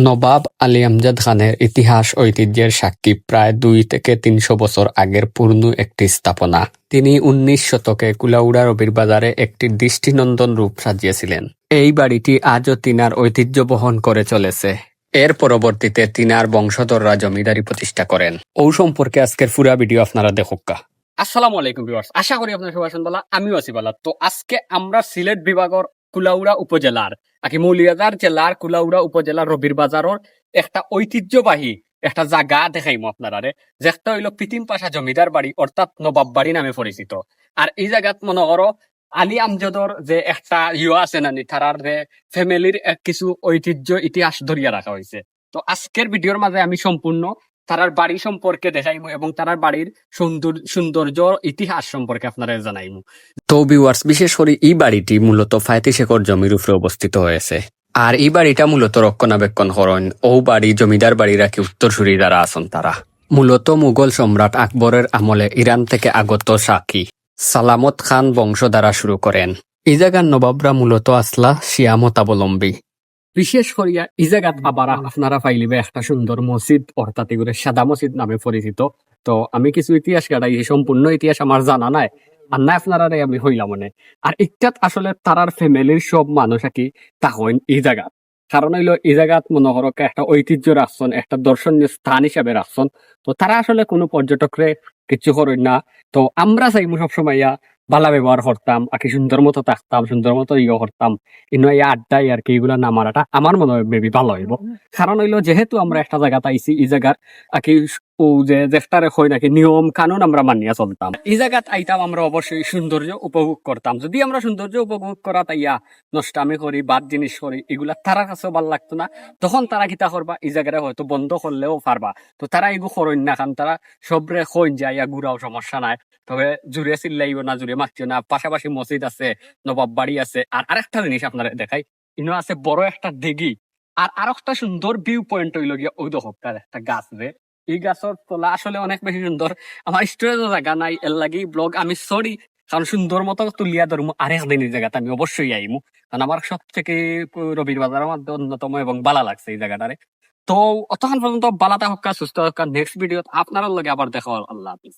নবাব আলী আমজাদ খানের ইতিহাস ঐতিহ্যের সাক্ষী প্রায় 200 থেকে 300 বছর আগের পুরনো একটি স্থাপনা। তিনি 19 শতকে কুলাউড়া রবির বাজারে একটি দৃষ্টিনন্দন রূপ সাজিয়েছিলেন। এই বাড়িটি আজও তিনার ঐতিহ্য বহন করে চলেছে। এর পরবর্তীতে তিনার বংশধররা জমিদারি প্রতিষ্ঠা করেন। ও সম্পর্কে আজকের পুরা ভিডিও আপনারা দেখুকা। আসসালামু আলাইকুম ভিউয়ার্স, আশা করি আপনারা সবাই আছেন ভালো, আমিও আছি ভালো। তো আজকে আমরা সিলেট বিভাগের কুলাউড়া উপজেলার মৌলিয়াদার জেলার কুলাউড়া উপজেলার রবির বাজারের একটা ঐতিহ্যবাহী একটা জায়গা দেখাইমু আপনারারে, যেটা হইল পিতিম পাশা জমিদার বাড়ি অর্থাৎ নবাব বাড়ি নামে পরিচিত। আর এই জায়গাত মনে করো আলী আমজদর যে একটা আছে নানি তারার ফ্যামিলির কিছু ঐতিহ্য ইতিহাস ধরিয়া রাখা হয়েছে। তো আজকের ভিডিওর মাঝে আমি সম্পূর্ণ তারার বাড়ি সম্পর্কে দেখাইমু এবং তারার বাড়ির সৌন্দর্য ইতিহাস সম্পর্কে আপনারা জানাইমু। তো ভিউয়ার্স, বিশেষ করে এই বাড়িটি মূলত 35 একর জমির উপরে অবস্থিত হয়েছে। আর এই বাড়িটা মূলত রক্ষণাবেক্ষণ করেন ও বাড়ি জমিদার বাড়ি রাখি উত্তরসূরি যারা আছেন তারা। মূলত মুঘল সম্রাট আকবরের আমলে ইরান থেকে আগত সাকি সালামত খান বংশ দ্বারা শুরু করেন। এই জায়গার নবাবরা মূলত আসলা শিয়া মতাবলম্বী। বিশেষ করিয়া এই জায়গাত আবার আপনারা পাইলিবে একটা সুন্দর মসজিদ, অর্থাৎ এগুলো সাদা মসজিদ নামে পরিচিত। তো আমি কিছু ইতিহাস কাটাই, সম্পূর্ণ ইতিহাস আমার জানা নাই, আর না আপনারা আমি হইলাম মনে। আর ইটাত আসলে তারার ফ্যামিলির সব মানুষ আর কি তা হইন এই জায়গা। কারণ হইলো এই জায়গাত মনে করো একটা ঐতিহ্য রাখছেন, একটা দর্শনীয় স্থান হিসাবে রাখছেন। তো তারা আসলে কোনো পর্যটকরে কিছু করেন না। তো আমরা চাইমু সবসময় ভালো ব্যবহার করতাম, আর কি সুন্দর মতো থাকতাম, সুন্দর মতো করতাম। কিন্তু এই আড্ডাই আর কি এগুলা না মারাটা আমার মনে হয় মেবি ভালো হইব। কারণ হইলো যেহেতু আমরা একটা জায়গা পাইছি, এই জায়গার আর কি ও যে যেটারে হয় নাকি নিয়ম কানুন আমরা মানিয়া চলতাম। এই জায়গাত আইতাম আমরা অবশ্যই সৌন্দর্য উপভোগ করতাম। যদি আমরা সৌন্দর্য উপভোগ করা তাইয়া নষ্টামি করি, বাদ জিনিস করি, এগুলা তারার কাছেও ভাল লাগতো না। তখন তারা কিতা করবা, এই জায়গাটা হয়তো বন্ধ করলেও পারবা। তো তারা এগুলো করেন না, কারণ তারা সবরে কইন যাইয়া ঘুরাও সমস্যা নাই, তবে জুড়ে চিল্লাইব না, জুড়ে মারছিও না। পাশাপাশি মসজিদ আছে, নবাব বাড়ি আছে। আর আরেকটা জিনিস আপনারা দেখাই, ইনো আছে বড় একটা দিঘি। আর আরেকটা সুন্দর ভিউ পয়েন্ট হইল গিয়া ওই দহকার একটা গাছ রে। এই গাছের তলা আসলে অনেক বেশি সুন্দর। আমার স্টোরেজও জায়গা নাই, এর লাগি ব্লগ আমি সরি, কারণ সুন্দর মতো তুলিয়া ধরবো আরেকদিন এই জায়গাতে আমি অবশ্যই আইমু। কারণ আমার সব থেকে রবির বাজারের মধ্যে অন্যতম এবং ভালো লাগছে এই জায়গাটারে। তো অতক্ষণ পর্যন্ত বালাটা হক্কা, সুস্থ হক্কা। নেক্সট ভিডিও আপনার লগে আবার দেখা। আল্লাহ হাফিজ।